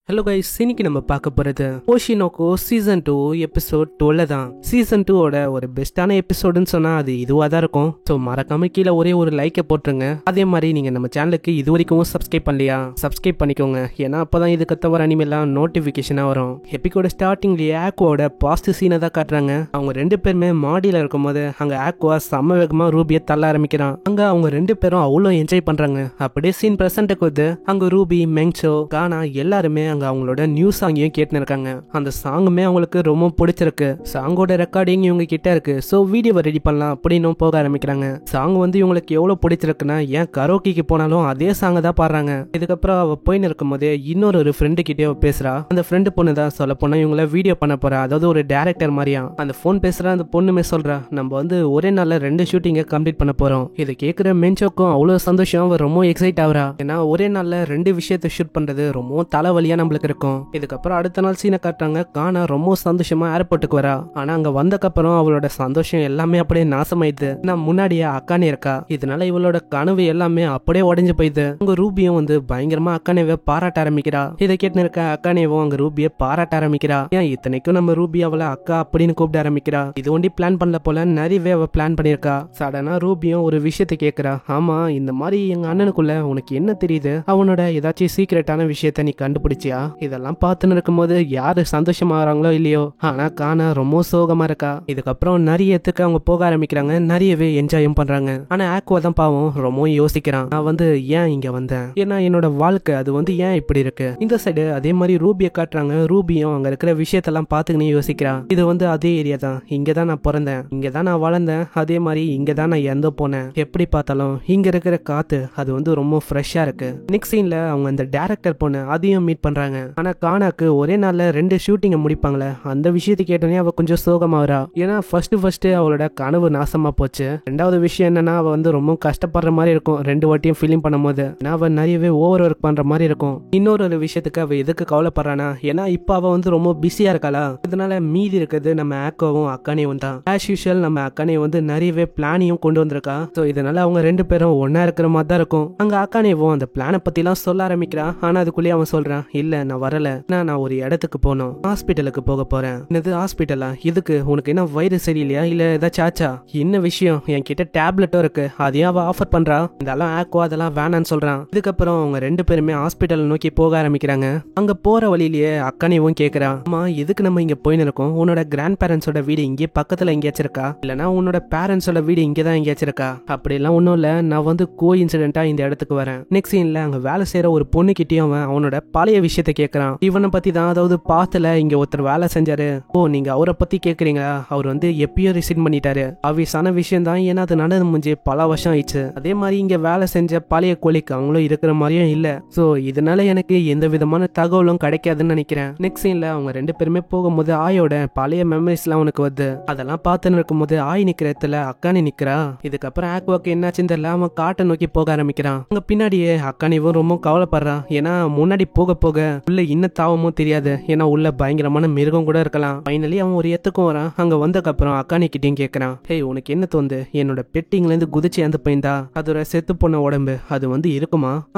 Hello guys, இன்னைக்கு நம்ம பார்க்க போறது ஓஷினோக்கோ சீசன் 2 எபிசோட் 12 தான். சீசன் 2 ஓட ஒரு பெஸ்டான எபிசோடுன்னு சொன்னா அது இதுவா தான் இருக்கும். ஸோ மறக்காம கீழே ஒரே ஒரு லைக்கை போட்டுருங்க. அதே மாதிரி நீங்க நம்ம சேனலுக்கு இது வரைக்கும் சப்ஸ்கிரைப் பண்ணலையா, சப்ஸ்கிரைப் பண்ணிக்கோங்க. ஏன்னா அப்பதான் இதுக்கு தவிர அனிமெல்லாம் நோட்டிபிகேஷனா வரும். எபிக்கோட ஸ்டார்டிங்லயே ஆக்வாவோட பாஸ்ட் சீனை தான் காட்டுறாங்க. அவங்க ரெண்டு பேருமே மாடியில இருக்கும்போது அங்க ஆக்வா செம்ம வேகமா ரூபியை தள்ள ஆரம்பிக்கிறான். அங்க அவங்க ரெண்டு பேரும் அவ்வளோ என்ஜாய் பண்றாங்க. அப்படியே சீன் பிரசன்ட்டுக்கு வந்து அங்க ரூபி, மெங்சோ, கானா எல்லாருமே அங்க அவங்களோட நியூ சாங்கையும் கேட்டுன்னு இருக்காங்க. அந்த சாங்குமே அவங்களுக்கு ரொம்ப பிடிச்சிருக்கு. சாங்கோட ரெக்கார்டிங் இவங்க கிட்ட இருக்கு. சோ வீடியோவை ரெடி பண்ணலாம் அப்படின்னு போக ஆரம்பிக்கிறாங்க. சாங் வந்து இவங்களுக்கு எவ்வளவு பிடிச்சிருக்குன்னா ஏன் கரோக்கிக்கு போனாலும் அதே சாங்க தான் பாடுறாங்க. இதுக்கப்புறம் அவ போயின்னு இருக்கும் போதே இன்னொரு ஃப்ரெண்டு கிட்டே பேசுறா. அந்த ஃப்ரெண்டு பொண்ணு தான் சொல்ல போனா இவங்கள வீடியோ பண்ண போறா. அதாவது ஒரு டைரக்டர் மாதிரியா. அந்த போன் பேசுற அந்த பொண்ணுமே சொல்றா, நம்ம வந்து ஒரே நாள்ல 2 ஷூட்டிங்கை கம்ப்ளீட் பண்ண போறோம். இதை கேட்கிற மென்சோக்கும் அவ்வளவு சந்தோஷம். அவ ரொம்ப எக்ஸைட் ஆகுறா. ஏன்னா ஒரே நாள்ல 2 விஷயத்தை ஷூட் பண்றது ரொம்ப தலைவலியா நம்மளுக்கு இருக்கும். இதுக்கப்புறம் அடுத்த நாள் சீனை காட்டுறாங்க. கானா ரொம்ப சந்தோஷமா ஏர்போர்ட்டுக்கு வரா. ஆனா அங்க வந்தக்கப்புறம் அவளோட சந்தோஷம் எல்லாமே அப்படியே நாசமாயிடுது. நான் முன்னாடியே அக்கானே இருக்கா. இதனால இவளோட கனவு எல்லாமே அப்படியே உடைஞ்சு போயிடுது. அங்க ரூபியும் வந்து பயங்கரமா அக்கானேவை பாராட்ட ஆரம்பிக்கிறா. இதை கேட்டு இருக்க அக்கானேவும் அங்க ரூபியை பாராட்ட ஆரம்பிக்கிறா. ஏன் இத்தனைக்கும் நம்ம ரூபி அவளை அக்கா அப்படின்னு கூப்பிட ஆரம்பிக்கிறா. இது ஒண்டி பிளான் பண்ணல போல, நிறையவே அவ பிளான் பண்ணிருக்கா. சடனா ரூபியும் ஒரு விஷயத்தை கேட்கிறா. ஆமா, இந்த மாதிரி எங்க அண்ணனுக்குள்ள உனக்கு என்ன தெரியுது? அவனோட ஏதாச்சும் சீக்கிரட்டான விஷயத்த நீ கண்டுபிடிச்சியா? இதெல்லாம் பார்த்துன்னு இருக்கும்போது யாரு சந்தோஷமாகறாங்களோ இல்லையோ, ஆனா கானா ரொம்ப சோகமா இருக்கா. இதுக்கப்புறம் நிறைய இடத்துக்கு அவங்க போக ஆரம்பிக்கிறாங்க. நிறையவே என்ஜாயும் பண்றாங்க. ஆனா ஆக்வா தான் பாவம் ரொம்ப யோசிக்கிறான். நான் வந்து ஏன் இங்க வந்தேன், ஏன்னா என்னோட வாழ்க்கை அது வந்து ஏன் இப்படி இருக்கு. இந்த சைடு அதே மாதிரி ரூபியை காட்டுறாங்க. ரூபியும் அங்க இருக்கிற விஷயத்தெல்லாம் பார்த்துக்கினே யோசிக்கிறான். இது வந்து அதே ஏரியா தான், இங்கதான் நான் பிறந்தேன், இங்கதான் நான் வளர்ந்தேன், அதே மாதிரி இங்கதான் நான் இறந்து போனேன். எப்படி பார்த்தாலும் இங்க இருக்கிற காத்து அது வந்து ரொம்ப ஃப்ரெஷ்ஷா இருக்கு. நெக்ஸ்ட் சீன்ல அவங்க அந்த டைரக்டர் பொண்ணு அதையும் மீட் பண்றாங்க. ஆனா கானாக்கு ஒரே நாள்ல 2 ஷூட்டிங்க முடிப்பாங்களே, அந்த விஷயத்தை கேட்டோன்னே அவ கொஞ்சம் சோகமாகறா. ஏன்னா ஃபர்ஸ்ட் அவளோட கனவு நாசமா போச்சு. ரெண்டாவது விஷயம் என்னன்னா அவ வந்து ரொம்ப கஷ்டப்படுற மாதிரி இருக்கும் 2 வாட்டியும் ஃபிலிம் பண்ணும்போது. ஏன்னா அவ நிறையவே ஓவர் ஒர்க் பண்ற மாதிரி இருக்கும். இன்னொரு விஷயத்துக்கு அவ எதுக்கு கவலைப்படுறானா, ஏன்னா இப்ப அவ வந்து ரொம்ப பிஸியா இருக்காளா. இதனால மீதி இருக்கிறது நம்ம ஆக்வாவும் அக்கானேவும் தான். ஆஸ் யூஷுவல் நம்ம அக்கானே வந்து நிறையவே பிளானையும் கொண்டு வந்திருக்கா. ஸோ இதனால அவங்க 2 பேரும் ஒன்னா இருக்கிற மாதிரி தான் இருக்கும். அங்க அக்கானேவும் அந்த பிளானை பத்தி எல்லாம் சொல்ல ஆரம்பிக்கிறான். ஆனா அதுக்குள்ளேயே அவன் சொல்றான், இல்ல நான் வரல, நான் ஒரு இடத்துக்கு போனோம், ஹாஸ்பிட்டலுக்கு போக போறேன். என்னது ஹாஸ்பிட்டலா? இதுக்கு உனக்கு என்ன வயிறு சரியில்லையா, இல்ல ஏதாச்சும் ஆச்சா? என்ன விஷயம்? என்கிட்ட டேப்லெட்டும் இருக்கு, அதையும் அவ ஆஃபர் பண்றா. இதெல்லாம் ஆக்வா அதெல்லாம் வேணான்னு சொல்றான். இதுக்கப்புறம் அவங்க 2 பேருமே ஹாஸ்பிட்டல் நோக்கி போக ஆரம்பிக்கிறாங்க. அங்க போற வழியிலேயே அக்கானேவும் கேக்குறா, அம்மா எதுக்கு நம்ம இங்க போயின்னு இருக்கோம்? உன்னோட கிராண்ட் பேரண்ட்ஸோட வீடு இங்கே பக்கத்துல எங்கேயாச்சும் இருக்கா, இல்லனா உன்னோட பேரண்ட்ஸோட வீடு இங்கதான் எங்கேயாச்சும் இருக்கா? அப்படி எல்லாம் ஒன்னும் இல்ல, நான் வந்து கோ இன்சிடென்ட்டா இந்த இடத்துக்கு வரேன். நெக்ஸ்ட் சீன்ல அங்க வேலை செய்யற ஒரு பொண்ணு கிட்டயும் அவனோட பழைய விஷயத்த கேக்குறான். இவனை பத்தி தான், அதாவது பாத்துல இங்க ஒருத்தர் வேலை செஞ்சாரு. ஓ, நீங்க அவரை பத்தி கேக்குறீங்களா? அவர் வந்து எப்பயோ ரிசைன் பண்ணிட்டாரு. ஆவியஸான விஷயம் தான், ஏன்னா அது நடந்து முடிஞ்சு பல வருஷம் ஆயிடுச்சு. அதே மாதிரி இங்க வேலை செஞ்ச பழைய கோழிக்கு அவங்களும் இருக்கிற மாதிரியும் இல்ல. சோ இதனால எனக்கு எந்த விதமான தகவலும் கிடைக்காதுன்னு நினைக்கிறேன். நெக்ஸ்ட் சீன்ல அவங்க 2 பேருமே போகும்போது ஆயோட பழைய மெமரிஸ் எல்லாம் உனக்கு வருது. அதெல்லாம் பார்த்துன்னு இருக்கும்போது ஆய் நிக்கிற இடத்துல அக்கானே நிக்கிறா. இதுக்கப்புறம் ஆக்வாக்கு என்னாச்சுன்னு தெரியல, அவன் காட்டை நோக்கி போக ஆரம்பிக்கிறான். அங்க பின்னாடியே அக்கானேவும் ரொம்ப கவலைப்படுறான். ஏன்னா முன்னாடி போக போக உள்ள இன்னும் தாவமோ தெரியாது, ஏன்னா உள்ள பயங்கரமான மிருகம் கூட இருக்கலாம். ஃபைனலி அவன் ஒரு இடத்துக்கும் வரான். அங்க வந்ததுக்கப்புறம் அக்கானி கிட்டையும் கேட்கறான், ஹே உனக்கு என்ன தோந்து, என்னோட பெட்டிங்ல இருந்து குதிச்சு இறந்து போயிருந்தா அதோட செத்து போன உடம்பு அது வந்து இருக்குமா?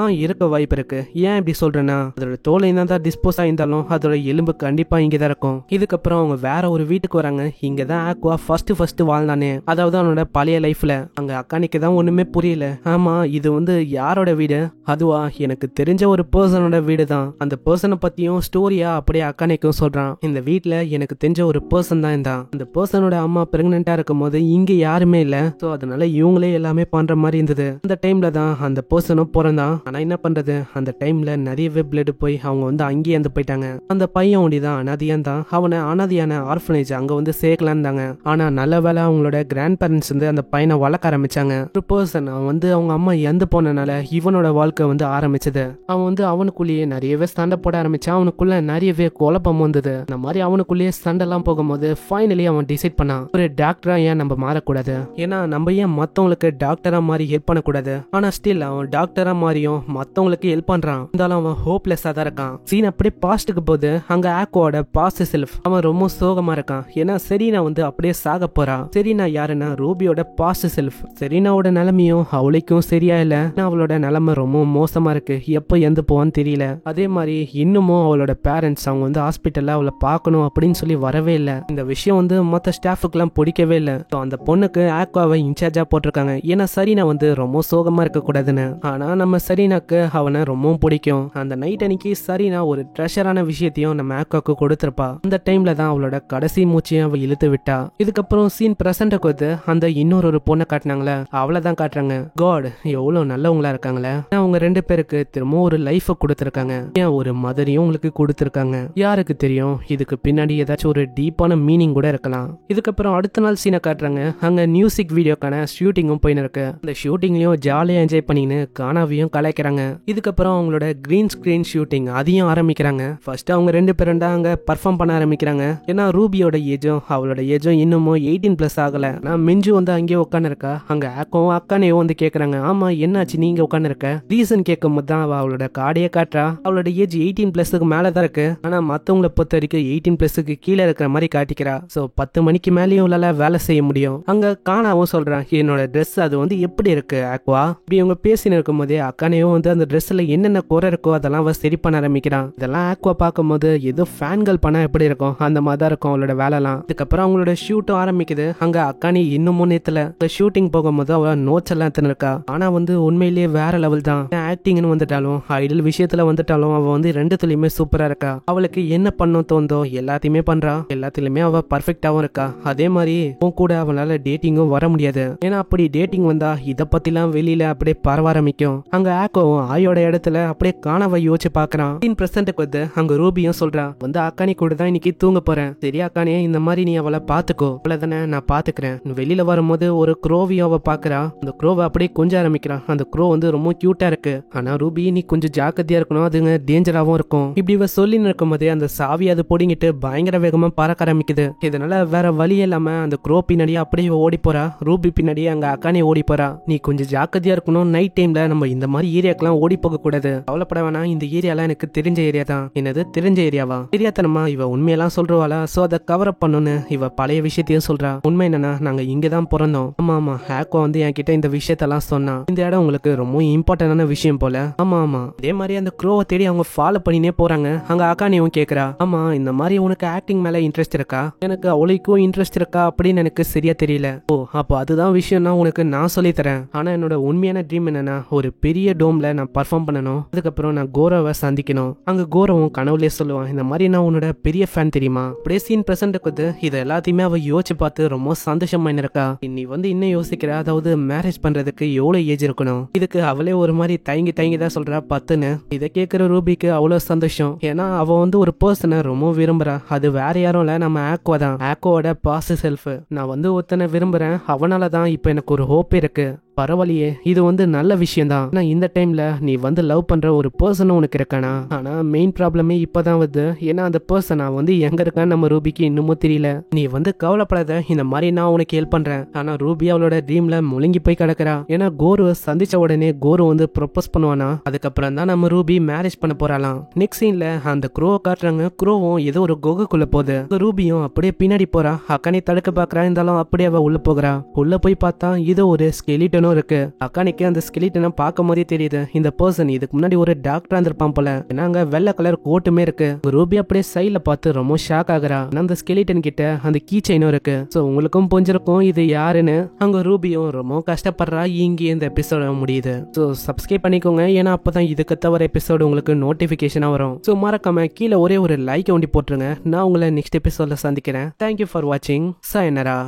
இருக்க வாய்ப்பு இருக்கு. ஏன் இப்படி சொல்றேன்னா, அதோட தோலை தான் டிஸ்போஸ் ஆயிருந்தாலும் அதோட எலும்பு கண்டிப்பா இங்கதான் இருக்கும். இதுக்கப்புறம் அவங்க வேற ஒரு வீட்டுக்கு வராங்க. இங்கதான் ஆக்வா ஃபர்ஸ்ட் வாழ்ந்தானே, அதாவது அவனோட பழைய லைஃப்ல. அங்க அக்கானிக்கு தான் ஒண்ணுமே புரியல. ஆமா, இது வந்து யாரோட வீடு? அதுவா, எனக்கு தெரிஞ்ச ஒரு பர்சனோட வீடு தான். அந்த பர்சனை பத்தியும் ஸ்டோரியா அப்படியே அக்கானிக்கும் சொல்றான். இந்த வீட்டுல எனக்கு தெரிஞ்ச ஒரு பர்சன் தான் இருந்தான். அந்த பர்சனோட அம்மா பிரெக்னெண்டா இருக்கும் போது இங்க யாருமே இல்ல. சோ அதனால இவங்களே எல்லாமே பண்ற மாதிரி இருந்தது. அந்த டைம்ல தான் அந்த பர்சனும் பிறந்தான். ஆனா என்ன பண்றது, அந்த டைம்ல நிறையவே பிளட் போய் அவங்க வந்து அங்கேயே இருந்து போயிட்டாங்க. அந்த பையன் ஒண்டிதான் அனாதியான் தான். அவனை அனாதியான ஆர்ஃபனேஜ் அங்க வந்து சேர்க்கலான்னு இருந்தாங்க. ஆனா நல்ல வேலை அவங்களோட கிராண்ட் பேரண்ட்ஸ் வந்து அந்த பையனை வளர்க்க ஆரம்பிச்சாங்க. ஒரு பர்சன் அவன் வந்து அவங்க அம்மா இறந்து போனனால இவனோட வாழ்க்கை வந்து ஆரம்பிச்சது. அவன் வந்து அவனுக்குள்ளேயே நிறையவே சண்டை போட ஆரம்பிச்சான். அவனுக்குள்ள நிறையவே குழப்பம் வந்தது. இந்த மாதிரி அவனுக்குள்ளேயே சண்டை எல்லாம் போகும்போது ஃபைனலி அவன் டிசைட் பண்ணான், ஒரு டாக்டரா ஏன் நம்ம மாறக்கூடாது, ஏன்னா நம்ம ஏன் மத்தவங்களுக்கு டாக்டரா மாதிரி ஹெல்ப் பண்ணக்கூடாது. ஆனா ஸ்டில் அவன் டாக்டரா மாதிரியும் மத்தவங்களுக்கு ஹெல்ப் பண்றான். இருந்தாலும் அவன் ஹோப்லெஸ்ஸா தான் இருக்கான். சீன் அப்படியே பாஸ்டுக்கு போது அங்க ஆக்வாவோட பாஸ்ட் செல்ஃப் அவன் ரொம்ப சோகமா இருக்கான். ஏன்னா செரீனா வந்து அப்படியே சாக போறா. செரீனா யாருன்னா ரூபியோட பாஸ்ட் செல்ஃப். செரீனாவோட நிலைமையும் அவளுக்கும் சரியா இல்ல. அவளோட நிலைமை ரொம்ப மோசமா இருக்கு. எப்போ எந்த போவான்னு தெரியல. அதே மாதிரி இன்னமும் அவளோட பேரண்ட்ஸ் அவங்க வந்து ஹாஸ்பிட்டல்ல அவளை பார்க்கணும் அப்படின்னு சொல்லி வரவே இல்லை. இந்த விஷயம் வந்து மொத்த ஸ்டாஃபுக்குலாம் பிடிக்கவே இல்லை. அந்த பொண்ணுக்கு ஆக்வாவை இன்சார்ஜா போட்டிருக்காங்க. ஏன்னா சரீனா வந்து ரொம்ப சோகமா இருக்க கூடாதுன்னு. ஆனா நம்ம சரீனாக்கு அவனை ரொம்பவும் பிடிக்கும். அந்த நைட் அன்னைக்கு சரீனா ஒரு ட்ரெஷரான விஷயத்தையும் நம்ம ஆக்வாக்கு கொடுத்திருப்பா. அந்த டைம்ல தான் அவளோட கடைசி மூச்சையும் அவ இழுத்து விட்டா. இதுக்கப்புறம் சீன் பிரசன்ட் வந்து அந்த இன்னொரு பொண்ணை காட்டினாங்களே அவளை தான் காட்டுறாங்க. காட் எவ்வளவு நல்லவங்களா இருக்காங்களே. அவங்க 2 பேருக்கு திரும்ப ஒரு லைஃப கொடுத்திருக்காங்க. ஏன் ஒரு மதரையும் உங்களுக்கு கொடுத்திருக்காங்க. யாருக்கு தெரியும் இதுக்கு பின்னாடி ஏதாச்சும் ஒரு டீப்பான மீனிங் கூட இருக்கலாம். இதுக்கப்புறம் அடுத்த நாள் சீனை காட்டுறாங்க. அங்க மியூசிக் வீடியோக்கான ஷூட்டிங்கும் போயின்னு இருக்கு. அந்த ஷூட்டிங்லயும் ஜாலியா என்ஜாய் பண்ணின்னு கானாவையும் கலாய்க்கிறாங்க. இதுக்கப்புறம் அவங்களோட கிரீன் ஸ்கிரீன் ஷூட்டிங் அதையும் ஆரம்பிக்கிறாங்க. ஃபர்ஸ்ட் அவங்க 2 பேரும் தான் அங்க பர்ஃபார்ம் பண்ண ஆரம்பிக்கிறாங்க. ஏன்னா ரூபியோட ஏஜும் அவளோட ஏஜும் இன்னமும் 18+ ஆகல. நான் மிஞ்சு வந்து அங்கேயே உட்காந்து இருக்கா. அங்க ஆக்கும் அக்கானையும் வந்து கேக்குறாங்க, ஆமா என்னாச்சு நீங்க உட்காந்து இருக்க. ரீசன் கேட்கும் போது தான் அவளோட கார்டையே காட்டுறா. அவளோட ஏஜ் 18+க்கு மேலதான் இருக்கு. ஆனா மத்தவங்களை பொறுத்த வரைக்கும் 18+க்கு கீழே இருக்கிற மாதிரி காட்டிக்கிறா. சோ 10 மணிக்கு மேலேயும் உள்ள வேலை செய்ய முடியும். அங்க காணாவும் சொல்றான், என்னோட ட்ரெஸ் அது வந்து எப்படி இருக்கு ஆக்வா. இப்படி இவங்க பேசின்னு இருக்கும் போதே அக்கானையும் வந்து அந்த ட்ரெஸ்ல என்னென்ன குறை இருக்கோ அதெல்லாம் அவ சரி பண்ண ஆரம்பிக்கிறான். இதெல்லாம் ஆக்வா பார்க்கும் போது ஏதோ ஃபேன்கள் பண்ணா எப்படி இருக்கும் அந்த மாதிரி தான் இருக்கும் அவளோட வேலைலாம். இதுக்கப்புறம் அவங்களோட ஷூட்டும் ஆரம்பிக்குது. அங்க அக்கானி இன்னமும் நேத்துல ஷூட்டிங் போகும்போது அவ நோட்ஸ் எல்லாம் எடுத்துன்னு இருக்கா. ஆனா வந்து உண்மையிலேயே வேற லெவல் தான். ஆக்டிங்னு வந்துட்டாலும் ஐடல் விஷயத்துல வந்துட்டாலும் அவ வந்து 2துலயுமே சூப்பரா இருக்கா. அவளுக்கு என்ன பண்ணும் தோந்தோ எல்லாத்தையுமே பண்றா. எல்லாத்துலயுமே அவ பர்ஃபெக்டாவும் இருக்கா. அதே மாதிரி உன் கூட அவளால டேட்டிங்கும் வர முடியாது. ஏன்னா அப்படி டேட்டிங் வந்தா இத பத்திலாம் வெளியில அப்படியே பரவ ஆரம்பிக்கும். அங்க ஆக்கோவும் ஆயோட இடத்துல அப்படியே காணாவை யோசிச்சு பாக்குறான். பிரசன்ட்டுக்கு வந்து அங்க ரூபியும் சொல்றா, வந்து அக்கானி கூட தான் இன்னைக்கு தூங்க போறேன். சரி அக்கானே இந்த மாதிரி நீ அவளை பாத்துக்கோ. அவ்வளவுதானே நான் பாத்துக்கிறேன். வெளியில வரும்போது ஒரு க்ரோவியும் அவ பாக்குறா. அந்த க்ரோவை அப்படியே கொஞ்ச ஆரம்பிக்கிறான். அந்த க்ரோ வந்து ரொம்ப கியூட்டா இருக்கு. ஆனா ரூபி நீ கொஞ்சம் ஜாக்கிரதையா இருக்கணும், அதுங்க டேஞ்சராவும் இருக்கும். இப்படி இவ சொல்லி இருக்கும் போதே அந்த சாவி அது பொடிங்கிட்டு பயங்கர வேகமா பறக்க ஆரம்பிக்குது. இதனால வேற வழி இல்லாம அந்த க்ரோ பின்னாடியே அப்படியே ஓடி போறா. ரூபி பின்னாடியே அங்க அக்கானே ஓடி போறா. நீ கொஞ்சம் ஜாக்கிரதையா இருக்கணும். நைட் டைம்ல நம்ம இந்த மாதிரி ஏரியாக்கெல்லாம் ஓடி போக கூடாது. கவலைப்பட வேணாம், இந்த ஏரியாலாம் எனக்கு தெரிஞ்ச ஏரியா தான். என்னது தெரிஞ்ச ஏரியாவா? தெரியாதனமா இவ உண்மையெல்லாம் சொல்றவாளா? சோ அதை கவர் அப் பண்ணுன்னு இவ பழைய விஷயத்தையும் சொல்றா. உண்மை என்னன்னா நாங்க இங்கதான் பிறந்தோம். ஆமா ஆமா ஹேக்கோ வந்து என்கிட்ட இந்த விஷயத்தெல்லாம் சொன்னா. இந்த இடம் உங்களுக்கு ரொம்ப இம்பார்ட்டன்டான விஷயம் போல. ஆமா ஆமா. அதே மாதிரி அந்த க்ரோவை தேடி அவங்க ஃபாலோ பண்ணினே போறாங்க. அங்க அக்கானியும் கேக்குறா, ஆமா இந்த மாதிரி உனக்கு ஆக்டிங் மேல இன்ட்ரெஸ்ட் இருக்கா? எனக்கு அவளுக்கும் இன்ட்ரெஸ்ட் இருக்கா அப்படின்னு எனக்கு சரியா தெரியல. ஓ அப்போ அதுதான் விஷயம்னா உனக்கு நான் சொல்லி தரேன். ஆனா என்னோட உண்மையான ட்ரீம் என்னன்னா ஒரு பெரிய டோம்ல நான் பர்ஃபார்ம் பண்ணணும். அதுக்கப்புறம் நான் கோரவை சந்திக்கணும். அங்க கோரவும் கனவுலயே சொல்லுவான், இந்த மாதிரி நான் உன்னோட பெரிய ஃபேன் தெரியுமா. அப்படியே சீன் பிரசன்ட்டுக்கு வந்து இது எல்லாத்தையுமே அவ யோசிச்சு பார்த்து ரொம்ப சந்தோஷமா இருக்கா. நீ வந்து இன்னும் யோசிக்கிற, அதாவது மேரேஜ் பண்றதுக்கு எவ்வளவு ஏஜ் இருக்கணும். இதுக்கு அவளே ஒரு மாதிரி தயங்கி தான் சொல்றா 10ன்னு. இதை கேட்கிற ரூபிக்கு அவ்வளவு சந்தோஷம். ஏன்னா அவ வந்து ஒரு பர்சனை ரொம்ப விரும்புறா. அது வேற யாரும் இல்ல, நம்ம ஆக்வா தான். ஆக்வாவோட பாஸ் செல்ஃப். நான் வந்து ஒருத்தனை விரும்புறேன், அவனாலதான் இப்ப எனக்கு ஒரு ஹோப் இருக்கு. பரவாயில்லையே, இது வந்து நல்ல விஷயம் தான். ஆனா இந்த டைம்ல நீ வந்து லவ் பண்ற ஒரு பர்சனும் உனக்கு இருக்கானா? ஆனா மெயின் ப்ராப்ளமே இப்பதான் வருது. ஏன்னா அந்த பர்சனா வந்து எங்க இருக்கான்னு நம்ம ரூபிக்கு இன்னமும் தெரியல. நீ வந்து கவலைப்படாத, இந்த மாதிரி நான் உனக்கு ஹெல்ப் பண்றேன். ஆனா ரூபி அவளோட ட்ரீம்ல முழுங்கி போய் கிடக்குறா. ஏன்னா கோரு சந்திச்ச உடனே கோரு வந்து ப்ரொபோஸ் பண்ணுவானா. அதுக்கப்புறம் தான் நம்ம ரூபி மேரேஜ் பண்ண போறாளாம். நெக்ஸ்ட் சீன்ல அந்த க்ரோவை காட்டுறாங்க. க்ரோவும் ஏதோ ஒரு குகைக்குள்ள போகுது. ரூபியும் அப்படியே பின்னாடி போறா. அக்கானி தடுக்க பாக்குறா. இருந்தாலும் அப்படியே அவ உள்ள போகிறா. உள்ள போய் பார்த்தா இது ஒரு ஸ்கெலிட்டன் இருக்கு. அக்கானிக்கு அந்த ஸ்கெலிட்டனை பார்க்கும் போதே தெரியுது இந்த பர்சன் இதுக்கு முன்னாடி ஒரு டாக்டரா இருந்திருப்பான் போல. ஏன்னா அங்க வெள்ளை கலர் கோட்டுமே இருக்கு. ரூபி அப்படியே சைட்ல பார்த்து ரொம்ப ஷாக் ஆகுறா. அந்த ஸ்கெலிட்டன் கிட்ட அந்த கீ செயினும் இருக்கு. சோ உங்களுக்கும் புரிஞ்சிருக்கும் இது யாருன்னு. அங்க ரூபியும் ரொம்ப கஷ்டப்படுறா. இங்கே இந்த எபிசோட முடியுது. சோ சப்ஸ்கிரைப் பண்ணிக்கோங்க, ஏன்னா அப்பதான் இதுக்கு தவிர எபிசோடு உங்களுக்கு நோட்டிபிகேஷனா வரும். சோ மறக்காம கீழே ஒரே ஒரு லைக் ஒண்டி போட்டுருங்க. நான் உங்களை நெக்ஸ்ட் எபிசோட்ல சந்திக்கிறேன். தேங்க்யூ ஃபார் வாட்சிங். சாயனரா.